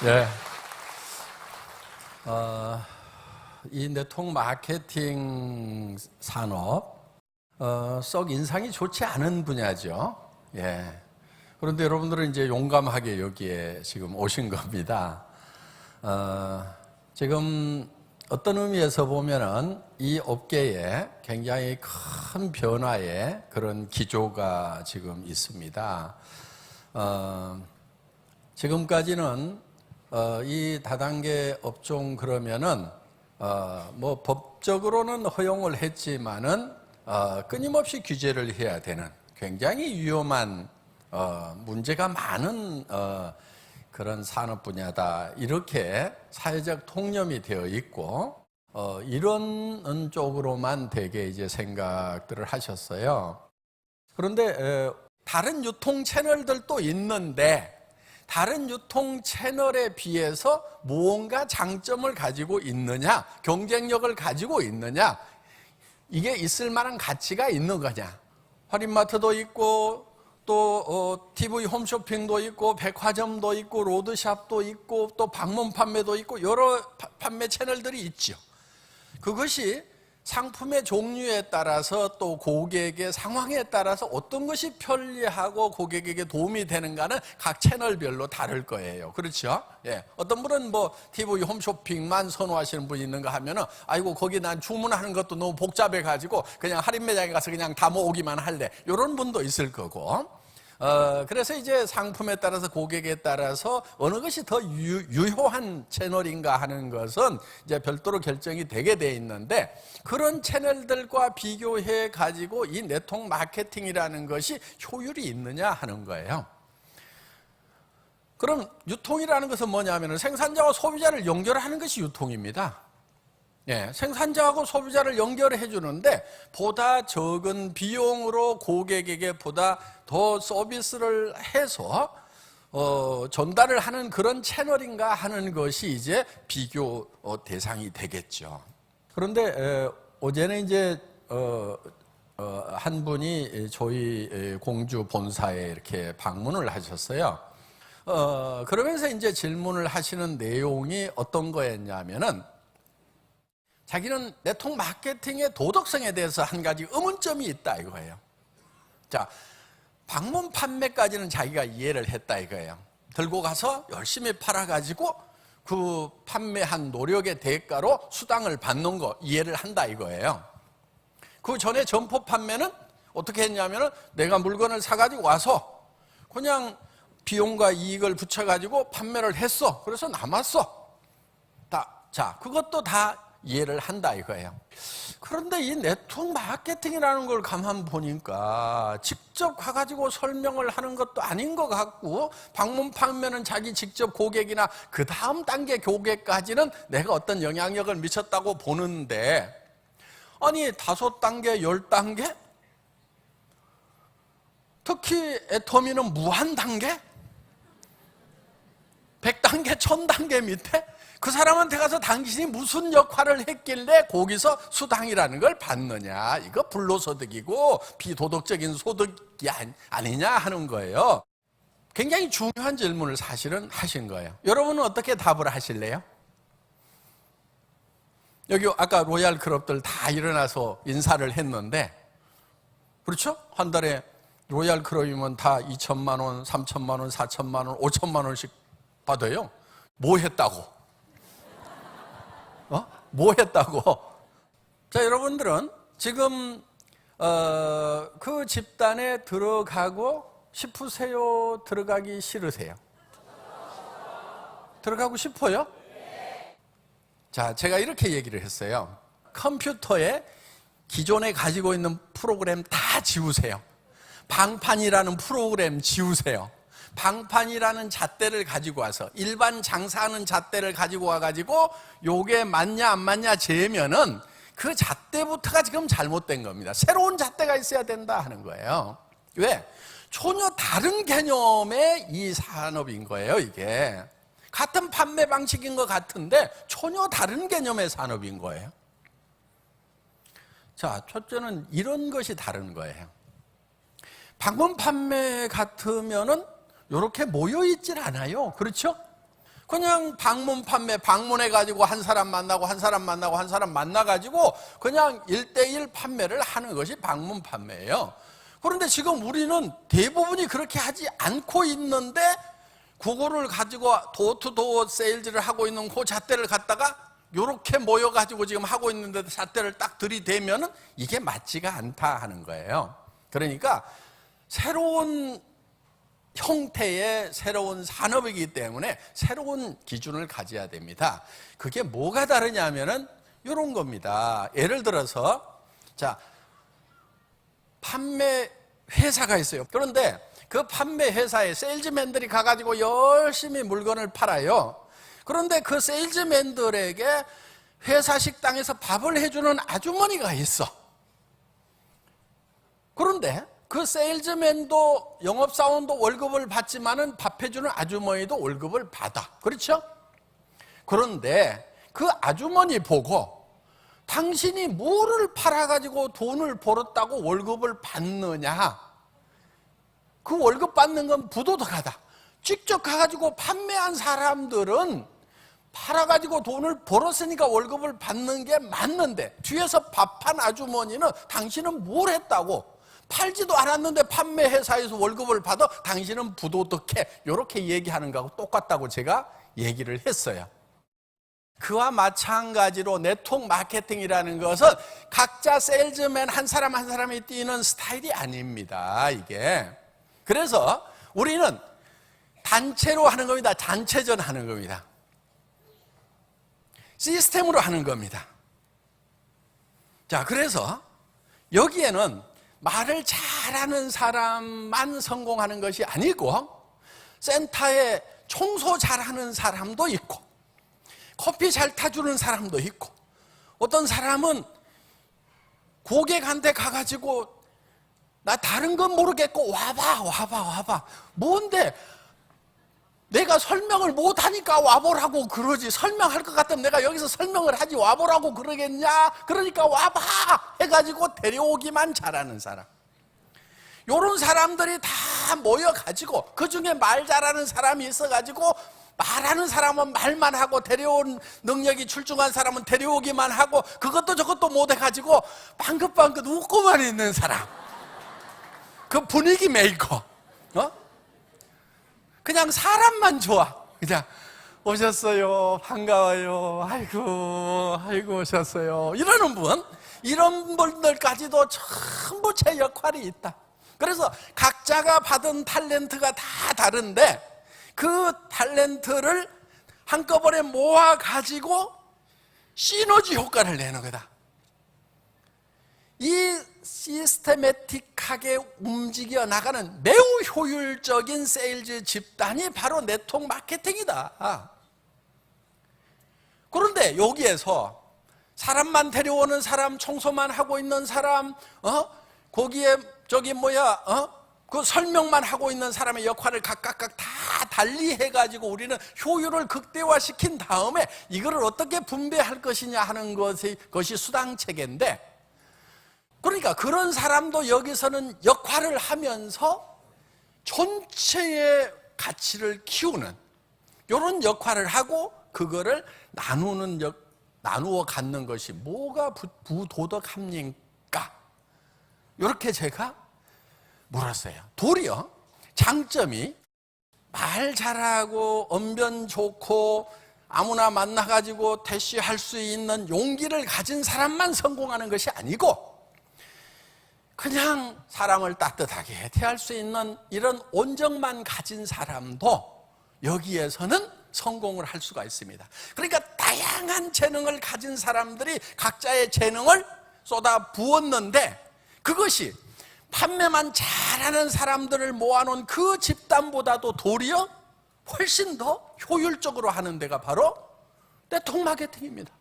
네. 이 네트워크 마케팅 산업, 썩 인상이 좋지 않은 분야죠. 예. 그런데 여러분들은 이제 용감하게 여기에 지금 오신 겁니다. 지금 어떤 의미에서 보면은 이 업계에 굉장히 큰 변화의 그런 기조가 지금 있습니다. 지금까지는 이 다단계 업종 그러면은 뭐 법적으로는 허용을 했지만은 끊임없이 규제를 해야 되는 굉장히 위험한 문제가 많은 그런 산업 분야다, 이렇게 사회적 통념이 되어 있고 이런 쪽으로만 되게 이제 생각들을 하셨어요. 그런데 다른 유통 채널들도 있는데 다른 유통 채널에 비해서 무언가 장점을 가지고 있느냐, 경쟁력을 가지고 있느냐, 이게 있을 만한 가치가 있는 거냐. 할인마트도 있고 또 TV 홈쇼핑도 있고 백화점도 있고 로드샵도 있고 또 방문 판매도 있고 여러 판매 채널들이 있죠. 그것이 상품의 종류에 따라서 또 고객의 상황에 따라서 어떤 것이 편리하고 고객에게 도움이 되는가는 각 채널별로 다를 거예요. 그렇죠? 예. 어떤 분은 뭐 TV 홈쇼핑만 선호하시는 분이 있는가 하면은 아이고 거기 난 주문하는 것도 너무 복잡해 가지고 그냥 할인 매장에 가서 그냥 다 모으기만 할래. 이런 분도 있을 거고. 그래서 이제 상품에 따라서 고객에 따라서 어느 것이 더 유효한 채널인가 하는 것은 이제 별도로 결정이 되게 돼 있는데, 그런 채널들과 비교해 가지고 이 네트워크 마케팅이라는 것이 효율이 있느냐 하는 거예요. 그럼 유통이라는 것은 뭐냐면 생산자와 소비자를 연결하는 것이 유통입니다. 예, 생산자하고 소비자를 연결해 주는데 보다 적은 비용으로 고객에게 보다 더 서비스를 해서 전달을 하는 그런 채널인가 하는 것이 이제 비교 대상이 되겠죠. 그런데 어제는 이제 한 분이 저희 공주 본사에 이렇게 방문을 하셨어요. 그러면서 이제 질문을 하시는 내용이 어떤 거였냐면은, 자기는 네트워크 마케팅의 도덕성에 대해서 한 가지 의문점이 있다 이거예요. 자, 방문 판매까지는 자기가 이해를 했다 이거예요. 들고 가서 열심히 팔아가지고 그 판매한 노력의 대가로 수당을 받는 거 이해를 한다 이거예요. 그 전에 점포 판매는 어떻게 했냐면은 내가 물건을 사가지고 와서 그냥 비용과 이익을 붙여가지고 판매를 했어. 그래서 남았어. 자, 그것도 다 이해를 한다 이거예요. 그런데 이 네트워크 마케팅이라는 걸 가만 보니까 직접 가가지고 설명을 하는 것도 아닌 것 같고, 방문 판매는 자기 직접 고객이나 그 다음 단계 고객까지는 내가 어떤 영향력을 미쳤다고 보는데, 아니 5단계, 10단계? 특히 애터미는 무한 단계? 100단계, 1000단계 밑에? 그 사람한테 가서 당신이 무슨 역할을 했길래 거기서 수당이라는 걸 받느냐, 이거 불로소득이고 비도덕적인 소득이 아니냐 하는 거예요. 굉장히 중요한 질문을 사실은 하신 거예요. 여러분은 어떻게 답을 하실래요? 여기 아까 로얄 클럽들 다 일어나서 인사를 했는데, 그렇죠? 한 달에 로얄 클럽이면 다 2천만 원, 3천만 원, 4천만 원, 5천만 원씩 받아요. 뭐 했다고? 뭐 했다고? 자, 여러분들은 지금 그 집단에 들어가고 싶으세요? 들어가기 싫으세요? 들어가고 싶어요? 자, 제가 이렇게 얘기를 했어요. 컴퓨터에 기존에 가지고 있는 프로그램 다 지우세요. 방판이라는 프로그램 지우세요. 방판이라는 잣대를 가지고 와서, 일반 장사하는 잣대를 가지고 와가지고 요게 맞냐 안 맞냐 재면은 그 잣대부터가 지금 잘못된 겁니다. 새로운 잣대가 있어야 된다 하는 거예요. 왜? 전혀 다른 개념의 이 산업인 거예요. 이게 같은 판매 방식인 것 같은데 전혀 다른 개념의 산업인 거예요. 자, 첫째는 이런 것이 다른 거예요. 방문 판매 같으면은 이렇게 모여 있질 않아요. 그렇죠? 그냥 방문 판매, 방문해가지고 한 사람 만나고 한 사람 만나고 한 사람 만나가지고 그냥 1대1 판매를 하는 것이 방문 판매예요. 그런데 지금 우리는 대부분이 그렇게 하지 않고 있는데 그거를 가지고 도어투도어 세일즈를 하고 있는 그 잣대를 갖다가 이렇게 모여가지고 지금 하고 있는데 잣대를 딱 들이대면은 이게 맞지가 않다 하는 거예요. 그러니까 새로운 형태의 새로운 산업이기 때문에 새로운 기준을 가져야 됩니다. 그게 뭐가 다르냐면은 이런 겁니다. 예를 들어서 자, 판매 회사가 있어요. 그런데 그 판매 회사에 세일즈맨들이 가가지고 열심히 물건을 팔아요. 그런데 그 세일즈맨들에게 회사 식당에서 밥을 해주는 아주머니가 있어. 그런데 그 세일즈맨도 영업사원도 월급을 받지만은 밥 해주는 아주머니도 월급을 받아. 그렇죠? 그런데 그 아주머니 보고 당신이 뭐를 팔아가지고 돈을 벌었다고 월급을 받느냐? 그 월급 받는 건 부도덕하다. 직접 가가지고 판매한 사람들은 팔아가지고 돈을 벌었으니까 월급을 받는 게 맞는데 뒤에서 밥한 아주머니는 당신은 뭘 했다고? 팔지도 않았는데 판매회사에서 월급을 받아 당신은 부도덕해. 이렇게 얘기하는 거하고 똑같다고 제가 얘기를 했어요. 그와 마찬가지로 네트워크 마케팅이라는 것은 각자 세일즈맨 한 사람 한 사람이 뛰는 스타일이 아닙니다. 이게. 그래서 우리는 단체로 하는 겁니다. 단체전 하는 겁니다. 시스템으로 하는 겁니다. 자, 그래서 여기에는 말을 잘하는 사람만 성공하는 것이 아니고 센터에 청소 잘하는 사람도 있고 커피 잘 타주는 사람도 있고 어떤 사람은 고객한테 가가지고 나 다른 건 모르겠고 와봐 뭔데 내가 설명을 못하니까 와보라고 그러지 설명할 것 같으면 내가 여기서 설명을 하지 와보라고 그러겠냐 그러니까 와봐 해가지고 데려오기만 잘하는 사람 요런 사람들이 다 모여가지고 그중에 말 잘하는 사람이 있어가지고 말하는 사람은 말만 하고 데려온 능력이 출중한 사람은 데려오기만 하고 그것도 저것도 못해가지고 방긋방긋 웃고만 있는 사람 그 분위기 메이커 그냥 사람만 좋아 그냥 오셨어요 반가워요 아이고 오셨어요 이러는 분 이런 분들까지도 전부 제 역할이 있다. 그래서 각자가 받은 탤런트가 다 다른데 그 탤런트를 한꺼번에 모아가지고 시너지 효과를 내는 거다. 이 시스테매틱하게 움직여 나가는 매우 효율적인 세일즈 집단이 바로 네트워크 마케팅이다. 그런데 여기에서 사람만 데려오는 사람, 청소만 하고 있는 사람, 거기에 그 설명만 하고 있는 사람의 역할을 각각 다 달리 해가지고 우리는 효율을 극대화시킨 다음에 이거를 어떻게 분배할 것이냐 하는 것이 수당체계인데 그러니까 그런 사람도 여기서는 역할을 하면서 전체의 가치를 키우는 이런 역할을 하고 그거를 나누어 갖는 것이 뭐가 부도덕합니까? 이렇게 제가 물었어요. 도리어 장점이 말 잘하고 언변 좋고 아무나 만나가지고 대시할 수 있는 용기를 가진 사람만 성공하는 것이 아니고 그냥 사람을 따뜻하게 대할 수 있는 이런 온정만 가진 사람도 여기에서는 성공을 할 수가 있습니다. 그러니까 다양한 재능을 가진 사람들이 각자의 재능을 쏟아 부었는데 그것이 판매만 잘하는 사람들을 모아놓은 그 집단보다도 도리어 훨씬 더 효율적으로 하는 데가 바로 네트워크 마케팅입니다.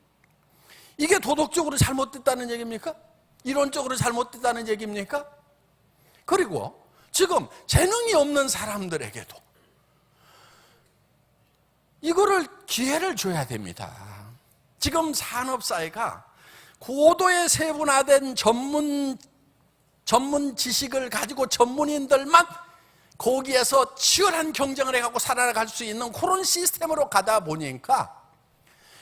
이게 도덕적으로 잘못됐다는 얘기입니까? 이론적으로 잘못됐다는 얘기입니까? 그리고 지금 재능이 없는 사람들에게도 이거를 기회를 줘야 됩니다. 지금 산업사회가 고도의 세분화된 전문 지식을 가지고 전문인들만 거기에서 치열한 경쟁을 해갖고 살아갈 수 있는 그런 시스템으로 가다 보니까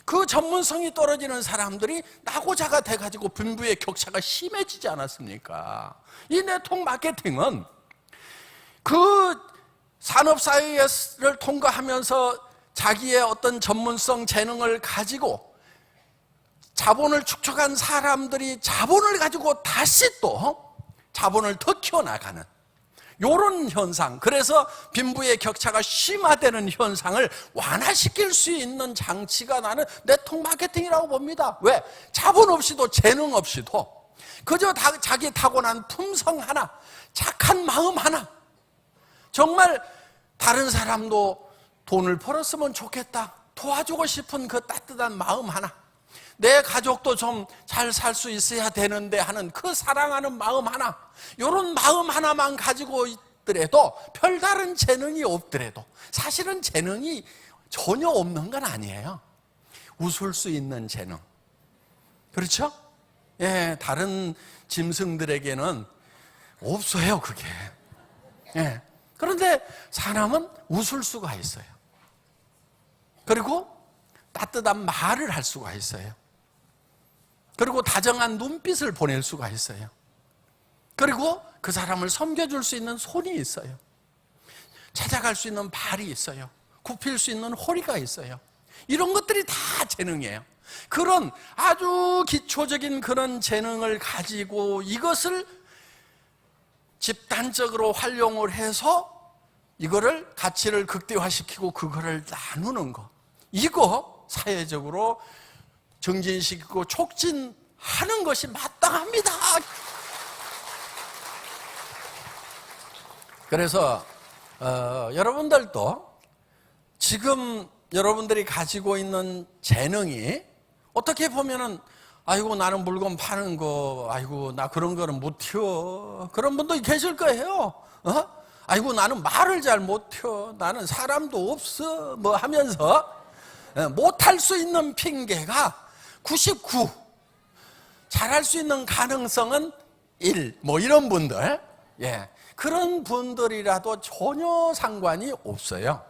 그 전문성이 떨어지는 사람들이 낙오자가 돼가지고 빈부의 격차가 심해지지 않았습니까? 이 네트워크 마케팅은 그 산업사회를 통과하면서 자기의 어떤 전문성, 재능을 가지고 자본을 축적한 사람들이 자본을 가지고 다시 또 자본을 더 키워나가는 이런 현상, 그래서 빈부의 격차가 심화되는 현상을 완화시킬 수 있는 장치가 나는 네트워크 마케팅이라고 봅니다. 왜? 자본 없이도 재능 없이도 그저 자기 타고난 품성 하나, 착한 마음 하나, 정말 다른 사람도 돈을 벌었으면 좋겠다, 도와주고 싶은 그 따뜻한 마음 하나, 내 가족도 좀 잘 살 수 있어야 되는데 하는 그 사랑하는 마음 하나, 이런 마음 하나만 가지고 있더라도, 별다른 재능이 없더라도, 사실은 재능이 전혀 없는 건 아니에요. 웃을 수 있는 재능, 그렇죠? 예, 다른 짐승들에게는 없어요, 그게. 예. 그런데 사람은 웃을 수가 있어요. 그리고 따뜻한 말을 할 수가 있어요. 그리고 다정한 눈빛을 보낼 수가 있어요. 그리고 그 사람을 섬겨줄 수 있는 손이 있어요. 찾아갈 수 있는 발이 있어요. 굽힐 수 있는 허리가 있어요. 이런 것들이 다 재능이에요. 그런 아주 기초적인 그런 재능을 가지고 이것을 집단적으로 활용을 해서 이거를 가치를 극대화시키고 그거를 나누는 것, 이거 사회적으로 정진시키고 촉진하는 것이 마땅합니다. 그래서 여러분들도 지금 여러분들이 가지고 있는 재능이 어떻게 보면은 아이고 나는 물건 파는 거, 아이고 나 그런 거는 못해요, 그런 분도 계실 거예요. 아이고 나는 말을 잘 못해요, 나는 사람도 없어, 뭐 하면서 못할 수 있는 핑계가 99, 잘할 수 있는 가능성은 1, 뭐 이런 분들, 예, 그런 분들이라도 전혀 상관이 없어요.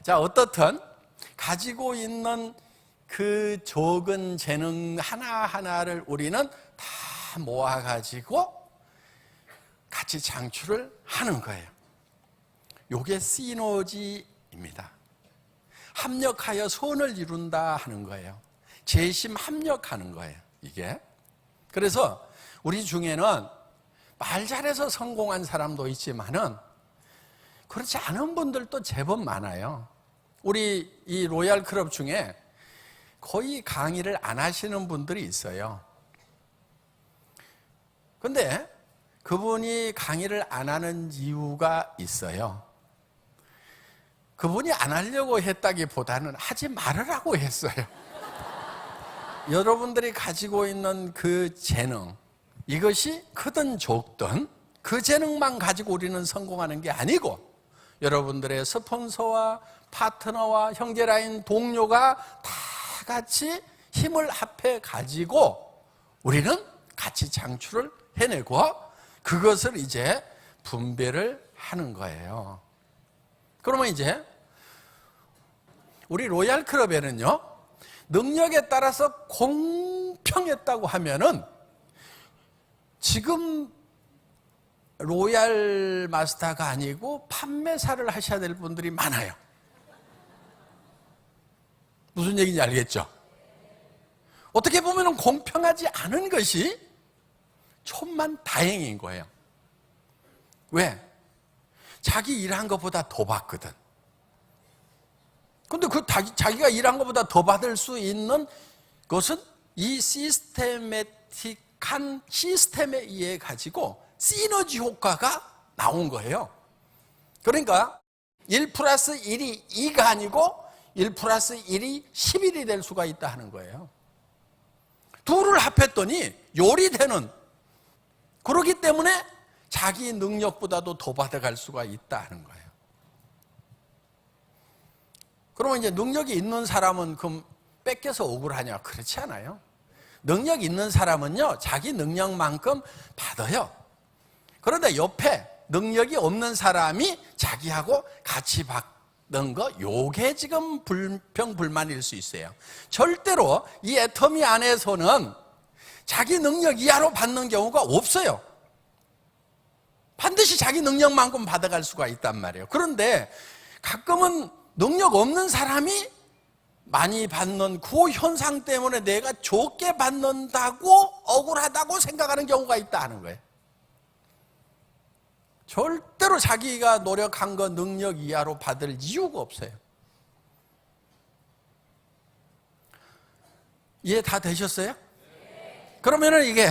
자, 어떻든 가지고 있는 그 적은 재능 하나하나를 우리는 다 모아가지고 같이 창출을 하는 거예요. 이게 시너지입니다. 합력하여 선을 이룬다 하는 거예요. 재심 합력하는 거예요, 이게. 그래서 우리 중에는 말 잘해서 성공한 사람도 있지만은 그렇지 않은 분들도 제법 많아요. 우리 이 로얄 클럽 중에 거의 강의를 안 하시는 분들이 있어요. 근데 그분이 강의를 안 하는 이유가 있어요. 그분이 안 하려고 했다기보다는 하지 말으라고 했어요. 여러분들이 가지고 있는 그 재능, 이것이 크든 적든 그 재능만 가지고 우리는 성공하는 게 아니고, 여러분들의 스폰서와 파트너와 형제라인 동료가 다 같이 힘을 합해 가지고 우리는 같이 창출을 해내고 그것을 이제 분배를 하는 거예요. 그러면 이제 우리 로얄 클럽에는요, 능력에 따라서 공평했다고 하면은 지금 로얄 마스터가 아니고 판매사를 하셔야 될 분들이 많아요. 무슨 얘기인지 알겠죠? 어떻게 보면 공평하지 않은 것이 천만 다행인 거예요. 왜? 자기 일한 것보다 더 받거든. 근데 그 자기가 일한 것보다 더 받을 수 있는 것은 이 시스테매틱한 시스템에 의해 가지고 시너지 효과가 나온 거예요. 그러니까 1 플러스 1이 2가 아니고 1 플러스 1이 11이 될 수가 있다 하는 거예요. 둘을 합했더니 요리 되는, 그렇기 때문에 자기 능력보다도 더 받아갈 수가 있다 하는 거예요. 그러면 이제 능력이 있는 사람은 그럼 뺏겨서 억울하냐? 그렇지 않아요. 능력 있는 사람은요, 자기 능력만큼 받아요. 그런데 옆에 능력이 없는 사람이 자기하고 같이 받는 거, 요게 지금 불평불만일 수 있어요. 절대로 이 애터미 안에서는 자기 능력 이하로 받는 경우가 없어요. 반드시 자기 능력만큼 받아갈 수가 있단 말이에요. 그런데 가끔은 능력 없는 사람이 많이 받는 그 현상 때문에 내가 좋게 받는다고 억울하다고 생각하는 경우가 있다 하는 거예요. 절대로 자기가 노력한 거 능력 이하로 받을 이유가 없어요. 이해 다 되셨어요? 그러면은 이게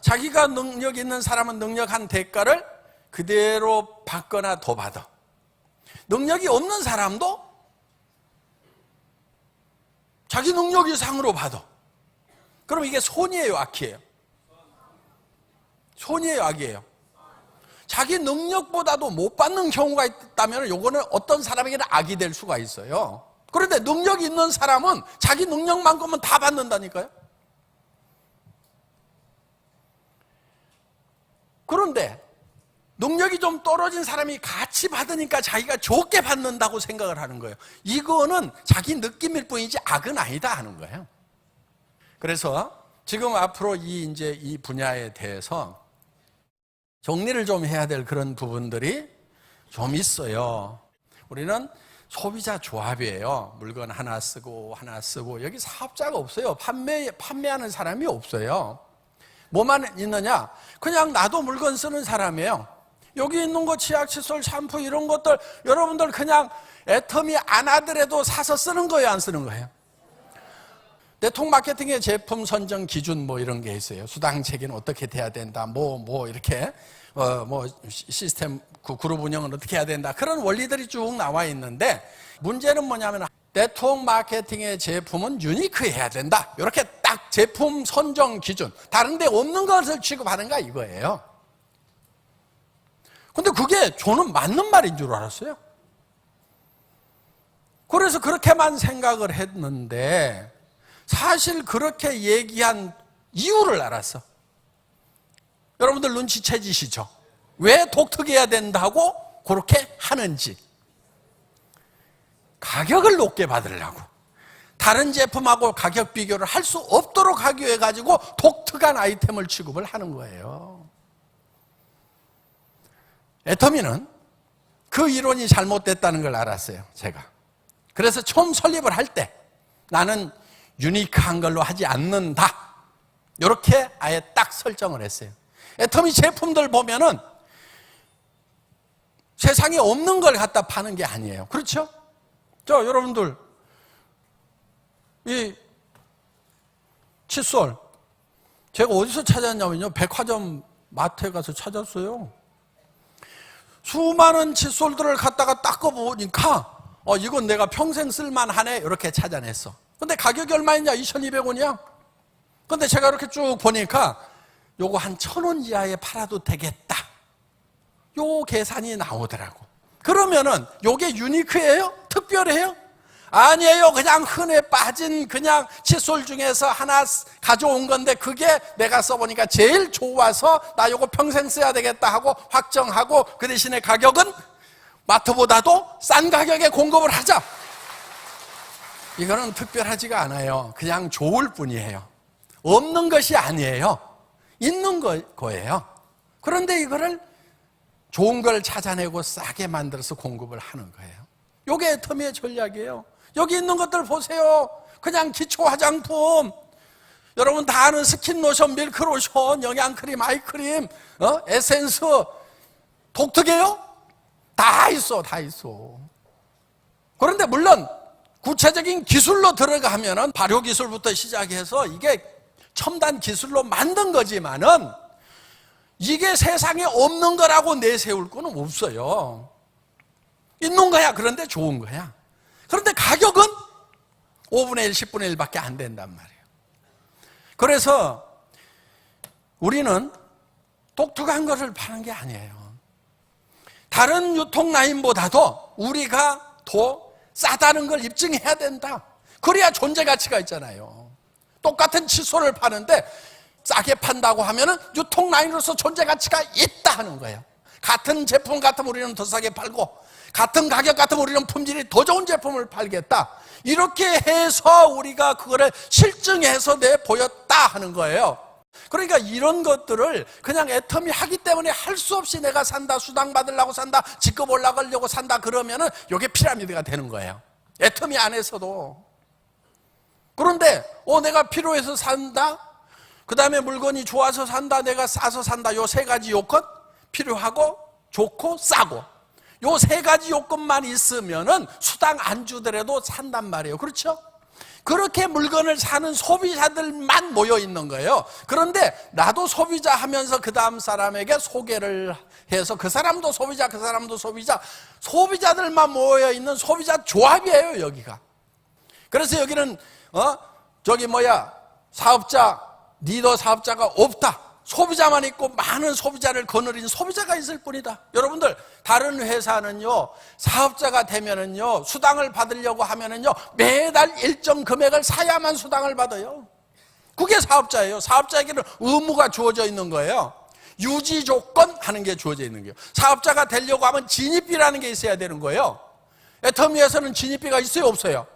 자기가 능력 있는 사람은 능력한 대가를 그대로 받거나 더 받아. 능력이 없는 사람도 자기 능력 이상으로 받아. 그럼 이게 선이에요, 악이에요? 선이에요, 악이에요? 자기 능력보다도 못 받는 경우가 있다면 요거는 어떤 사람에게는 악이 될 수가 있어요. 그런데 능력이 있는 사람은 자기 능력만큼은 다 받는다니까요. 그런데 능력이 좀 떨어진 사람이 같이 받으니까 자기가 좋게 받는다고 생각을 하는 거예요. 이거는 자기 느낌일 뿐이지 악은 아니다 하는 거예요. 그래서 지금 앞으로 이 분야에 대해서 정리를 좀 해야 될 그런 부분들이 좀 있어요. 우리는 소비자 조합이에요. 물건 하나 쓰고 여기 사업자가 없어요. 판매하는 사람이 없어요. 뭐만 있느냐? 그냥 나도 물건 쓰는 사람이에요. 여기 있는 거 치약, 칫솔, 샴푸 이런 것들 여러분들 그냥 애터미 안 하더라도 사서 쓰는 거예요, 안 쓰는 거예요? 네트워크 마케팅의 제품 선정 기준 뭐 이런 게 있어요. 수당 체계는 어떻게 돼야 된다. 이렇게 시스템 그룹 운영은 어떻게 해야 된다. 그런 원리들이 쭉 나와 있는데 문제는 뭐냐면 네트워크 마케팅의 제품은 유니크해야 된다. 이렇게 딱 제품 선정 기준. 다른 데 없는 것을 취급하는가 이거예요. 근데 그게 저는 맞는 말인 줄 알았어요. 그래서 그렇게만 생각을 했는데 사실 그렇게 얘기한 이유를 알았어. 여러분들 눈치채지시죠? 왜 독특해야 된다고 그렇게 하는지. 가격을 높게 받으려고. 다른 제품하고 가격 비교를 할 수 없도록 하기 위해 가지고 독특한 아이템을 취급을 하는 거예요. 애터미는 그 이론이 잘못됐다는 걸 알았어요, 제가. 그래서 처음 설립을 할 때 나는 유니크한 걸로 하지 않는다. 이렇게 아예 딱 설정을 했어요. 애터미 제품들 보면은 세상에 없는 걸 갖다 파는 게 아니에요. 그렇죠? 여러분들, 이 칫솔, 제가 어디서 찾았냐면요. 백화점 마트에 가서 찾았어요. 수많은 칫솔들을 갖다가 닦아보니까, 이건 내가 평생 쓸만하네. 이렇게 찾아냈어. 근데 가격이 얼마였냐? 2,200원이야. 근데 제가 이렇게 쭉 보니까, 요거 한 1,000원 이하에 팔아도 되겠다. 요 계산이 나오더라고. 그러면은 요게 유니크해요? 특별해요? 아니에요. 그냥 흔해 빠진 그냥 칫솔 중에서 하나 가져온 건데 그게 내가 써보니까 제일 좋아서 나 요거 평생 써야 되겠다 하고 확정하고 그 대신에 가격은 마트보다도 싼 가격에 공급을 하자. 이거는 특별하지가 않아요. 그냥 좋을 뿐이에요. 없는 것이 아니에요. 있는 거예요. 그런데 이거를 좋은 걸 찾아내고 싸게 만들어서 공급을 하는 거예요. 이게 애터미의 전략이에요. 여기 있는 것들 보세요. 그냥 기초 화장품, 여러분 다 아는 스킨 로션, 밀크 로션, 영양크림, 아이크림, 에센스, 독특해요? 다 있어. 그런데 물론 구체적인 기술로 들어가면은 발효 기술부터 시작해서 이게 첨단 기술로 만든 거지만은 이게 세상에 없는 거라고 내세울 거는 없어요. 있는 거야. 그런데 좋은 거야. 그런데 가격은 5분의 1, 10분의 1밖에 안 된단 말이에요. 그래서 우리는 독특한 것을 파는 게 아니에요. 다른 유통 라인보다도 우리가 더 싸다는 걸 입증해야 된다. 그래야 존재 가치가 있잖아요. 똑같은 칫솔을 파는데 싸게 판다고 하면은 유통 라인으로서 존재 가치가 있다 하는 거예요. 같은 제품 같으면 우리는 더 싸게 팔고 같은 가격 같으면 우리는 품질이 더 좋은 제품을 팔겠다. 이렇게 해서 우리가 그거를 실증해서 내보였다 하는 거예요. 그러니까 이런 것들을 그냥 애터미 하기 때문에 할 수 없이 내가 산다, 수당 받으려고 산다, 직급 올라가려고 산다 그러면은 이게 피라미드가 되는 거예요. 애터미 안에서도. 그런데 내가 필요해서 산다, 그 다음에 물건이 좋아서 산다, 내가 싸서 산다, 요 세 가지 요건, 필요하고 좋고 싸고, 요 세 가지 요건만 있으면은 수당 안 주더라도 산단 말이에요. 그렇죠? 그렇게 물건을 사는 소비자들만 모여 있는 거예요. 그런데 나도 소비자 하면서 그 다음 사람에게 소개를 해서 그 사람도 소비자, 그 사람도 소비자, 소비자들만 모여 있는 소비자 조합이에요, 여기가. 그래서 여기는 사업자, 리더 사업자가 없다. 소비자만 있고 많은 소비자를 거느린 소비자가 있을 뿐이다. 여러분들, 다른 회사는요, 사업자가 되면은요, 수당을 받으려고 하면은요, 매달 일정 금액을 사야만 수당을 받아요. 그게 사업자예요. 사업자에게는 의무가 주어져 있는 거예요. 유지 조건 하는 게 주어져 있는 거예요. 사업자가 되려고 하면 진입비라는 게 있어야 되는 거예요. 애터미에서는 진입비가 있어요, 없어요?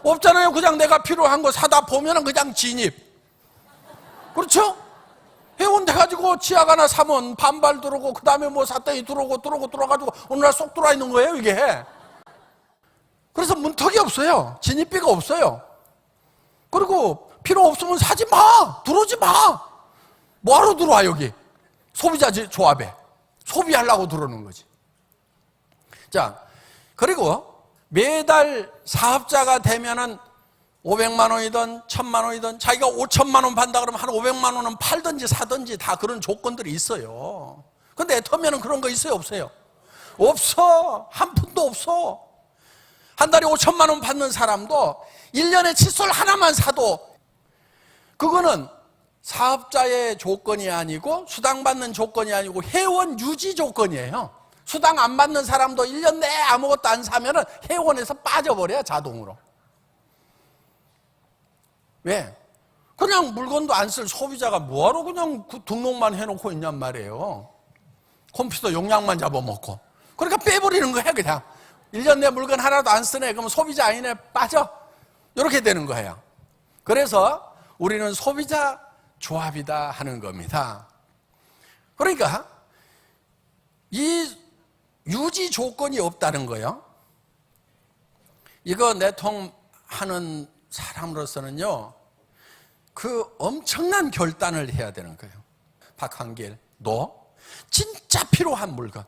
없잖아요. 그냥 내가 필요한 거 사다 보면은 그냥 진입. 그렇죠? 회원 돼가지고 치약 하나 사면 반발 들어오고 그 다음에 뭐 샀더니 들어가지고 어느 날 쏙 들어와 있는 거예요, 이게. 그래서 문턱이 없어요. 진입비가 없어요. 그리고 필요 없으면 사지 마. 들어오지 마. 뭐하러 들어와, 여기? 소비자 조합에. 소비하려고 들어오는 거지. 자, 그리고 매달 사업자가 되면은 500만 원이든 1000만 원이든 자기가 5천만 원 판다 그러면 한 500만 원은 팔든지 사든지 다 그런 조건들이 있어요. 근데 애터미는 그런 거 있어요, 없어요? 없어. 한 푼도 없어. 한 달에 5천만 원 받는 사람도 1년에 칫솔 하나만 사도 그거는 사업자의 조건이 아니고 수당 받는 조건이 아니고 회원 유지 조건이에요. 수당 안 받는 사람도 1년 내에 아무것도 안 사면은 회원에서 빠져버려요, 자동으로. 왜? 그냥 물건도 안 쓸 소비자가 뭐하러 그냥 등록만 해놓고 있냔 말이에요. 컴퓨터 용량만 잡아먹고. 그러니까 빼버리는 거야, 그냥. 1년 내 물건 하나도 안 쓰네. 그러면 소비자 아니네, 빠져. 이렇게 되는 거예요. 그래서 우리는 소비자 조합이다 하는 겁니다. 그러니까 이 유지 조건이 없다는 거예요. 이거 내통하는 사람으로서는요, 그 엄청난 결단을 해야 되는 거예요. 박한길, 너 진짜 필요한 물건,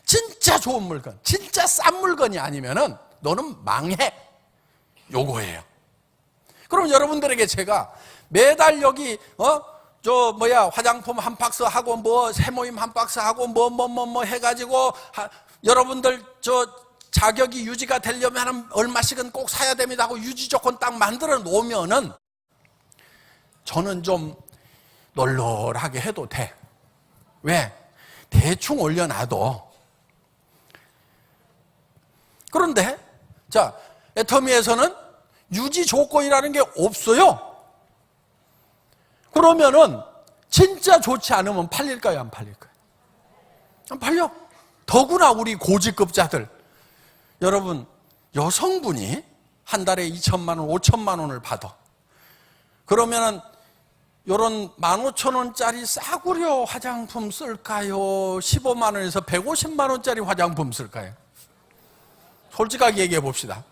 진짜 좋은 물건, 진짜 싼 물건이 아니면은 너는 망해. 요거예요. 그럼 여러분들에게 제가 매달 여기 화장품 한 박스 하고 뭐 세모임 한 박스 하고 뭐 해가지고 여러분들 자격이 유지가 되려면 한 얼마씩은 꼭 사야 됩니다 하고 유지 조건 딱 만들어 놓으면은 저는 좀 널널하게 해도 돼. 왜? 대충 올려놔도. 그런데 자, 애터미에서는 유지 조건이라는 게 없어요. 그러면은 진짜 좋지 않으면 팔릴까요, 안 팔릴까요? 안 팔려. 더구나 우리 고직급자들, 여러분, 여성분이 한 달에 2천만 원, 5천만 원을 받아. 그러면은 요런 15,000원짜리 싸구려 화장품 쓸까요? 15만 원에서 150만 원짜리 화장품 쓸까요? 솔직하게 얘기해 봅시다.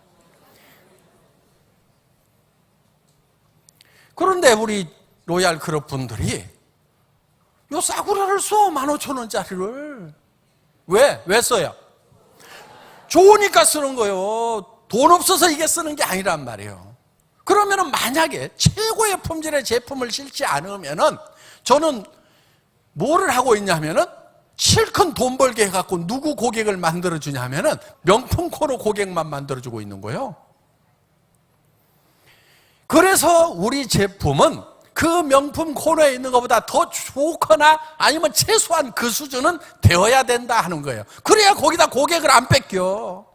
그런데 우리 로얄 클럽 분들이 요 싸구려를 써, 15,000원짜리를. 왜 써요? 좋으니까 쓰는 거예요. 돈 없어서 이게 쓰는 게 아니란 말이에요. 그러면은 만약에 최고의 품질의 제품을 실지 않으면은 저는 뭐를 하고 있냐면은 실컷 돈 벌게 해갖고 누구 고객을 만들어주냐면은 명품 코너 고객만 만들어주고 있는 거예요. 그래서 우리 제품은 그 명품 코너에 있는 것보다 더 좋거나 아니면 최소한 그 수준은 되어야 된다 하는 거예요. 그래야 거기다 고객을 안 뺏겨.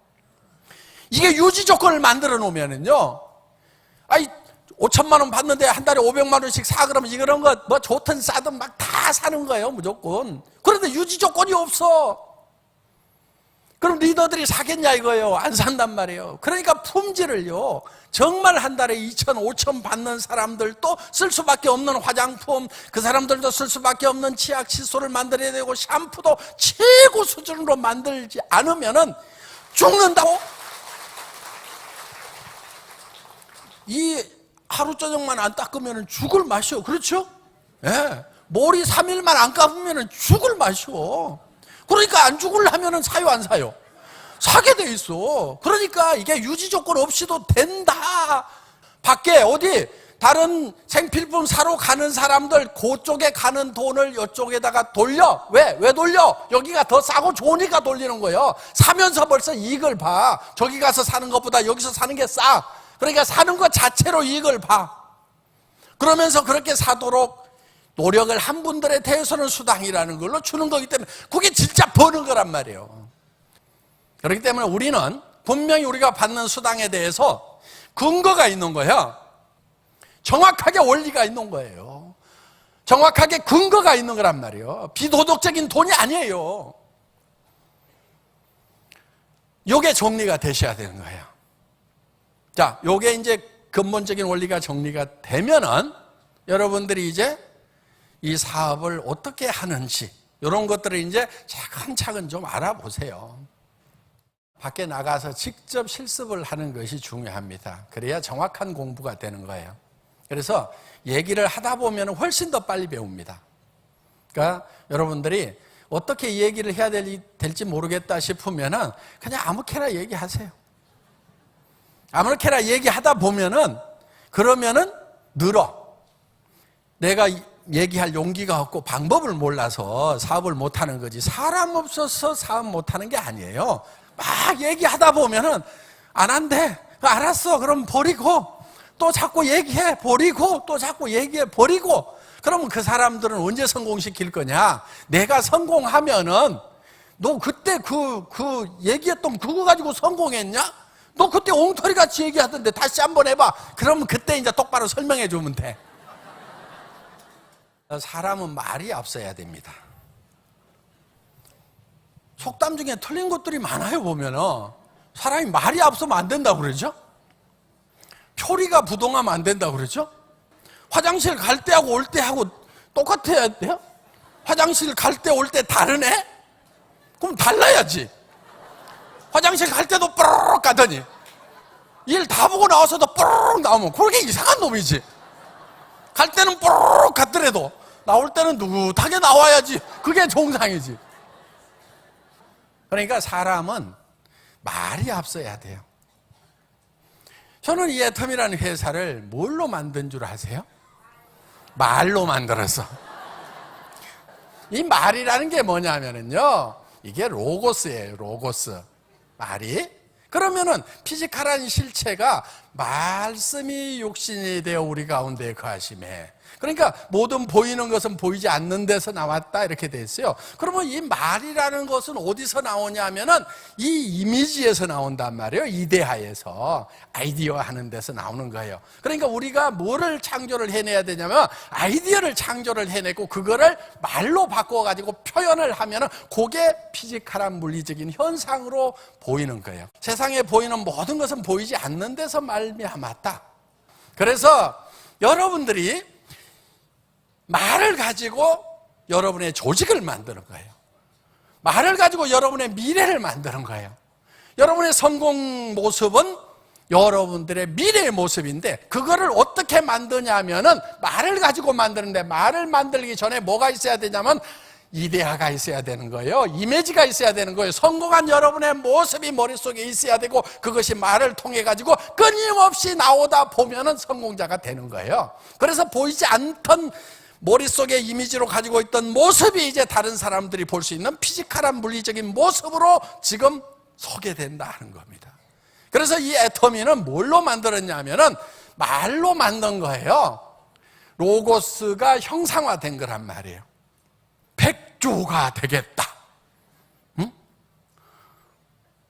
이게 유지 조건을 만들어 놓으면은요, 5천만 원 받는데 한 달에 500만 원씩 사 그러면 이런 거 뭐 좋든 싸든 막 다 사는 거예요, 무조건. 그런데 그런데 유지 조건이 없어. 그럼 리더들이 사겠냐 이거예요? 안 산단 말이에요. 그러니까 품질을요, 정말 한 달에 2천, 5천 받는 사람들도 쓸 수밖에 없는 화장품, 그 사람들도 쓸 수밖에 없는 치약, 칫솔을 만들어야 되고 샴푸도 최고 수준으로 만들지 않으면은 죽는다고? 이 하루 저녁만 안 닦으면 죽을 맛이요. 그렇죠? 예. 머리 3일만 안 감으면 죽을 맛이요. 그러니까 안 죽으려면 사요, 안 사요? 사게 돼 있어. 그러니까 이게 유지 조건 없이도 된다. 밖에 어디 다른 생필품 사러 가는 사람들 그쪽에 가는 돈을 이쪽에다가 돌려. 왜 돌려? 여기가 더 싸고 좋으니까 돌리는 거예요. 사면서 벌써 이익을 봐. 저기 가서 사는 것보다 여기서 사는 게 싸. 그러니까 사는 것 자체로 이익을 봐. 그러면서 그렇게 사도록 노력을 한 분들에 대해서는 수당이라는 걸로 주는 거기 때문에 그게 진짜 버는 거란 말이에요. 그렇기 때문에 우리는 분명히 우리가 받는 수당에 대해서 근거가 있는 거예요. 정확하게 원리가 있는 거예요. 정확하게 근거가 있는 거란 말이에요. 비도덕적인 돈이 아니에요. 요게 정리가 되셔야 되는 거예요. 자, 요게 이제 근본적인 원리가 정리가 되면은 여러분들이 이제 이 사업을 어떻게 하는지 이런 것들을 이제 차근차근 좀 알아보세요. 밖에 나가서 직접 실습을 하는 것이 중요합니다. 그래야 정확한 공부가 되는 거예요. 그래서 얘기를 하다 보면 훨씬 더 빨리 배웁니다. 그러니까 여러분들이 어떻게 얘기를 해야 될지 모르겠다 싶으면은 그냥 아무렇게나 얘기하세요. 아무렇게나 얘기하다 보면은 그러면은 늘어. 내가 얘기할 용기가 없고 방법을 몰라서 사업을 못하는 거지, 사람 없어서 사업 못하는 게 아니에요. 막 얘기하다 보면은 안 한대. 알았어. 그럼 버리고 또 자꾸 얘기해 버리고 또 자꾸 얘기해 버리고. 그러면 그 사람들은 언제 성공시킬 거냐? 내가 성공하면은 너 그때 그 얘기했던 그거 가지고 성공했냐? 너 그때 엉터리 같이 얘기하던데 다시 한번 해봐. 그러면 그때 이제 똑바로 설명해 주면 돼. 사람은 말이 앞서야 됩니다. 속담 중에 틀린 것들이 많아요. 보면은 사람이 말이 앞서면 안 된다고 그러죠. 표리가 부동하면 안 된다고 그러죠. 화장실 갈 때하고 올 때하고 똑같아야 돼요? 화장실 갈 때 올 때 다르네? 그럼 달라야지. 화장실 갈 때도 뽀록 가더니 일 다 보고 나와서도 뽀록 나오면 그게 이상한 놈이지. 갈 때는 뽀록 갔더라도 나올 때는 누긋하게 나와야지. 그게 정상이지. 그러니까 사람은 말이 앞서야 돼요. 저는 이 애텀이라는 회사를 뭘로 만든 줄 아세요? 말로 만들었어. 이 말이라는 게 뭐냐면요, 이게 로고스예요. 로고스. 말이. 그러면은 피지컬한 실체가 말씀이 육신이 되어 우리 가운데 거하심에, 그러니까 모든 보이는 것은 보이지 않는 데서 나왔다 이렇게 돼 있어요. 그러면 이 말이라는 것은 어디서 나오냐면은 이 이미지에서 나온단 말이에요. 이데아에서 아이디어 하는 데서 나오는 거예요. 그러니까 우리가 뭐를 창조를 해내야 되냐면 아이디어를 창조를 해내고 그거를 말로 바꿔가지고 표현을 하면은 그게 피지컬한 물리적인 현상으로 보이는 거예요. 세상에 보이는 모든 것은 보이지 않는 데서 말미암았다. 그래서 여러분들이 말을 가지고 여러분의 조직을 만드는 거예요. 말을 가지고 여러분의 미래를 만드는 거예요. 여러분의 성공 모습은 여러분들의 미래의 모습인데 그거를 어떻게 만드냐면은 말을 가지고 만드는데, 말을 만들기 전에 뭐가 있어야 되냐면 이데아가 있어야 되는 거예요. 이미지가 있어야 되는 거예요. 성공한 여러분의 모습이 머릿속에 있어야 되고 그것이 말을 통해 가지고 끊임없이 나오다 보면은 성공자가 되는 거예요. 그래서 보이지 않던 머릿속에 이미지로 가지고 있던 모습이 이제 다른 사람들이 볼 수 있는 피지컬한 물리적인 모습으로 지금 서게 된다는 겁니다. 그래서 이 애터미는 뭘로 만들었냐면은 말로 만든 거예요. 로고스가 형상화된 거란 말이에요. 백조가 되겠다. 응?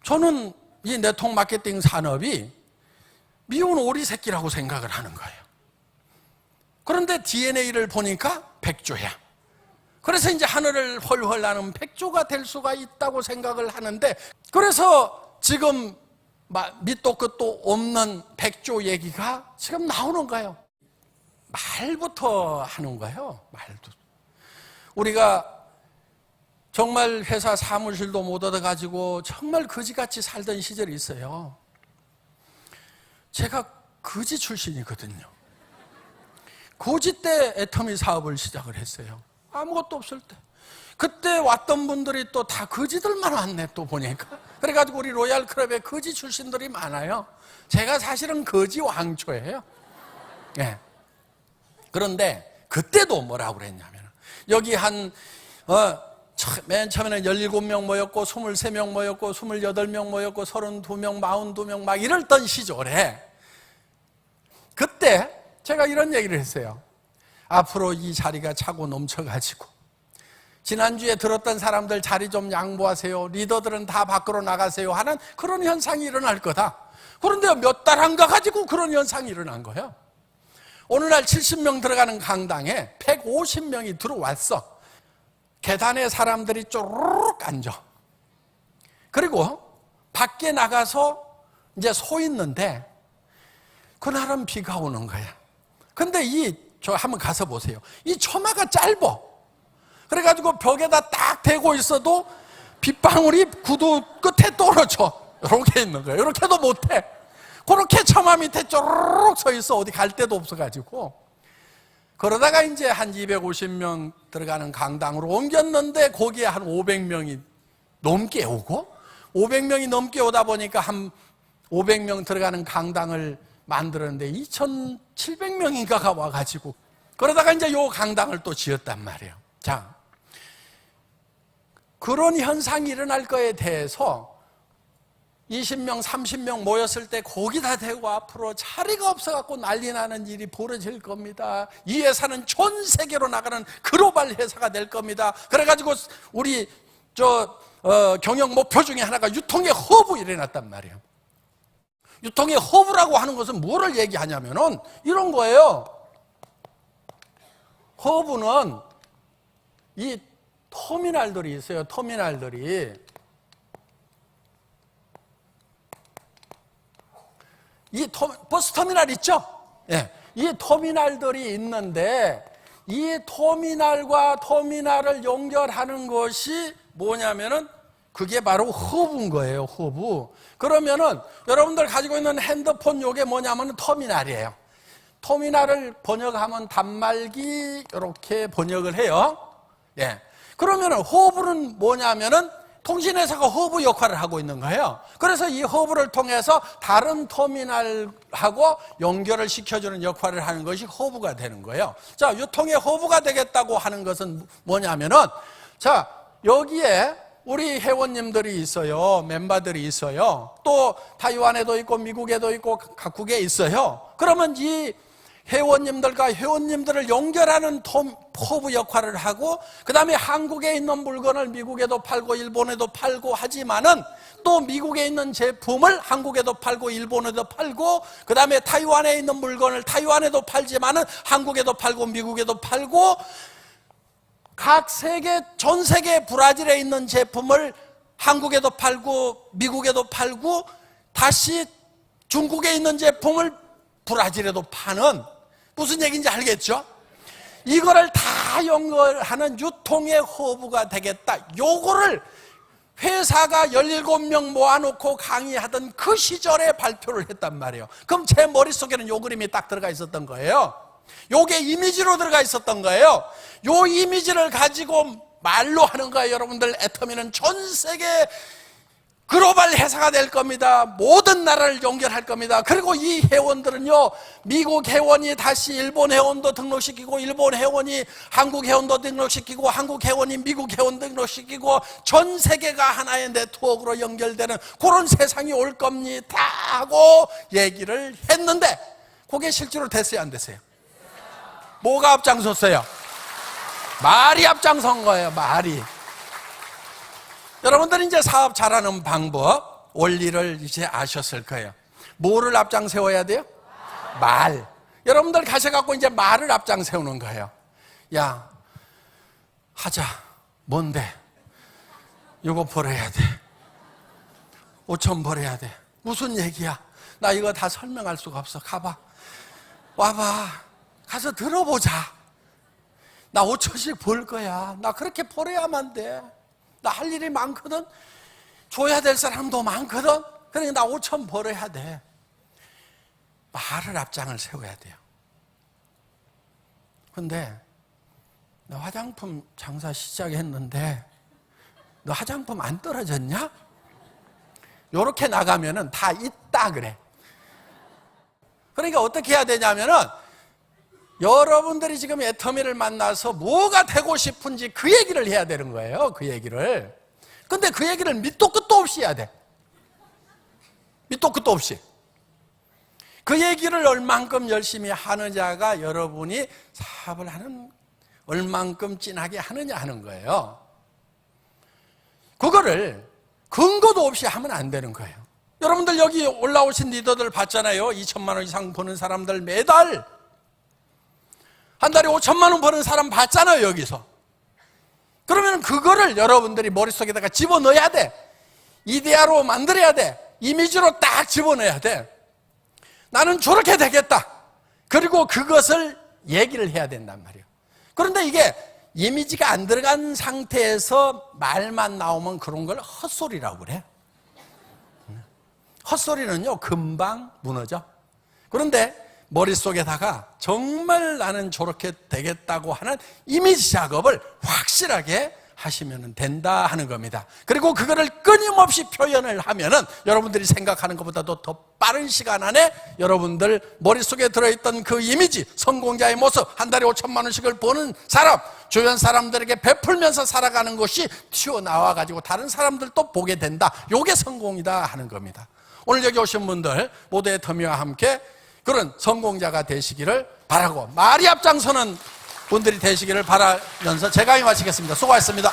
저는 이 네트워크 마케팅 산업이 미운 오리 새끼라고 생각을 하는 거예요. 그런데 DNA를 보니까 백조야. 그래서 이제 하늘을 훨훨 나는 백조가 될 수가 있다고 생각을 하는데, 그래서 지금 밑도 끝도 없는 백조 얘기가 지금 나오는 거예요. 말부터 하는 거예요. 말도. 우리가 정말 회사 사무실도 못 얻어가지고 정말 거지같이 살던 시절이 있어요. 제가 거지 출신이거든요. 거지 때 애터미 사업을 시작을 했어요. 아무것도 없을 때. 그때 왔던 분들이 또 다 거지들만 왔네, 또 보니까. 그래가지고 우리 로얄 클럽에 거지 출신들이 많아요. 제가 사실은 거지 왕초예요. 예. 그런데 그때도 뭐라고 그랬냐면, 여기 맨 처음에는 17명 모였고 23명 모였고 28명 모였고 32명, 42명 막 이랬던 시절에, 그때 제가 이런 얘기를 했어요. 앞으로 이 자리가 차고 넘쳐가지고 지난주에 들었던 사람들 자리 좀 양보하세요, 리더들은 다 밖으로 나가세요 하는 그런 현상이 일어날 거다. 그런데 몇 달 안 가가지고 그런 현상이 일어난 거예요. 오늘날 70명 들어가는 강당에 150명이 들어왔어. 계단에 사람들이 쪼르륵 앉아. 그리고 밖에 나가서 이제 서 있는데, 그날은 비가 오는 거야. 근데 저 한번 가서 보세요. 이 처마가 짧아. 그래가지고 벽에다 딱 대고 있어도 빗방울이 구두 끝에 떨어져. 이렇게 있는 거야. 이렇게도 못해. 그렇게 처마 밑에 쪼르륵 서 있어. 어디 갈 데도 없어가지고. 그러다가 이제 한 250명 들어가는 강당으로 옮겼는데, 거기에 한 500명이 넘게 오고, 500명이 넘게 오다 보니까 한 500명 들어가는 강당을 만들었는데 2,700명인가가 와가지고, 그러다가 이제 요 강당을 또 지었단 말이에요. 자, 그런 현상이 일어날 거에 대해서 20명, 30명 모였을 때 거기다 대고 앞으로 자리가 없어갖고 난리 나는 일이 벌어질 겁니다. 이 회사는 전 세계로 나가는 글로벌 회사가 될 겁니다. 그래가지고 우리 경영 목표 중에 하나가 유통의 허브 일어났단 말이에요. 유통의 허브라고 하는 것은 뭐를 얘기하냐면은 이런 거예요. 허브는 이 터미널들이 있어요. 터미널들이. 버스 터미널 있죠? 예. 이 터미널들이 있는데, 이 터미널과 터미널을 연결하는 것이 뭐냐면은 그게 바로 허브인 거예요. 허브. 그러면은 여러분들 가지고 있는 핸드폰 요게 뭐냐면 터미널이에요. 터미널을 번역하면 단말기 이렇게 번역을 해요. 예. 그러면은 허브는 뭐냐면은 통신회사가 허브 역할을 하고 있는 거예요. 그래서 이 허브를 통해서 다른 터미널하고 연결을 시켜주는 역할을 하는 것이 허브가 되는 거예요. 자, 유통의 허브가 되겠다고 하는 것은 뭐냐면은, 자, 여기에 우리 회원님들이 있어요. 멤버들이 있어요. 또 타이완에도 있고 미국에도 있고 각국에 있어요. 그러면 이 회원님들과 회원님들을 연결하는 허브 역할을 하고, 그 다음에 한국에 있는 물건을 미국에도 팔고 일본에도 팔고 하지만은, 또 미국에 있는 제품을 한국에도 팔고 일본에도 팔고, 그 다음에 타이완에 있는 물건을 타이완에도 팔지만은 한국에도 팔고 미국에도 팔고, 전 세계 브라질에 있는 제품을 한국에도 팔고 미국에도 팔고, 다시 중국에 있는 제품을 브라질에도 파는, 무슨 얘기인지 알겠죠? 이거를 다 연결하는 유통의 허브가 되겠다. 요거를 회사가 17명 모아놓고 강의하던 그 시절에 발표를 했단 말이에요. 그럼 제 머릿속에는 요 그림이 딱 들어가 있었던 거예요. 요게 이미지로 들어가 있었던 거예요. 요 이미지를 가지고 말로 하는 거예요. 여러분들, 애터미는 전 세계 글로벌 회사가 될 겁니다. 모든 나라를 연결할 겁니다. 그리고 이 회원들은요, 미국 회원이 다시 일본 회원도 등록시키고, 일본 회원이 한국 회원도 등록시키고, 한국 회원이 미국 회원 등록시키고, 전 세계가 하나의 네트워크로 연결되는 그런 세상이 올 겁니다 하고 얘기를 했는데, 그게 실제로 됐어요, 안 됐어요? 뭐가 앞장섰어요? 말이 앞장선 거예요. 말이. 여러분들은 이제 사업 잘하는 방법, 원리를 이제 아셨을 거예요. 뭐를 앞장 세워야 돼요? 말. 여러분들 가셔갖고 이제 말을 앞장 세우는 거예요. 야, 하자. 뭔데? 이거 벌어야 돼. 5천 벌어야 돼. 무슨 얘기야? 나 이거 다 설명할 수가 없어. 가봐. 와봐. 가서 들어보자. 나 5천씩 벌 거야. 나 그렇게 벌어야만 돼. 나 할 일이 많거든. 줘야 될 사람도 많거든. 그러니까 나 5천 벌어야 돼. 말을 앞장을 세워야 돼요. 근데 너 화장품 장사 시작했는데 너 화장품 안 떨어졌냐? 요렇게 나가면은 다 있다 그래. 그러니까 어떻게 해야 되냐면은 여러분들이 지금 애터미를 만나서 뭐가 되고 싶은지 그 얘기를 해야 되는 거예요. 그 얘기를. 근데 그 얘기를 밑도 끝도 없이 해야 돼. 밑도 끝도 없이. 그 얘기를 얼만큼 열심히 하느냐가 여러분이 사업을 하는 얼만큼 진하게 하느냐 하는 거예요. 그거를 근거도 없이 하면 안 되는 거예요. 여러분들 여기 올라오신 리더들 봤잖아요. 2천만 원 이상 버는 사람들 매달 한 달에 5천만 원 버는 사람 봤잖아요. 여기서. 그러면 그거를 여러분들이 머릿속에다가 집어넣어야 돼. 이데아로 만들어야 돼. 이미지로 딱 집어넣어야 돼. 나는 저렇게 되겠다. 그리고 그것을 얘기를 해야 된단 말이에요. 그런데 이게 이미지가 안 들어간 상태에서 말만 나오면 그런 걸 헛소리라고 그래. 헛소리는요 금방 무너져. 그런데 머릿속에다가 정말 나는 저렇게 되겠다고 하는 이미지 작업을 확실하게 하시면 된다 하는 겁니다. 그리고 그거를 끊임없이 표현을 하면은 여러분들이 생각하는 것보다도 더 빠른 시간 안에 여러분들 머릿속에 들어있던 그 이미지, 성공자의 모습, 한 달에 5천만 원씩을 버는 사람, 주변 사람들에게 베풀면서 살아가는 것이 튀어나와가지고 다른 사람들도 보게 된다. 요게 성공이다 하는 겁니다. 오늘 여기 오신 분들 모두의 터미와 함께 그런 성공자가 되시기를 바라고 말이 앞장서는 분들이 되시기를 바라면서 제 강의 마치겠습니다. 수고하셨습니다.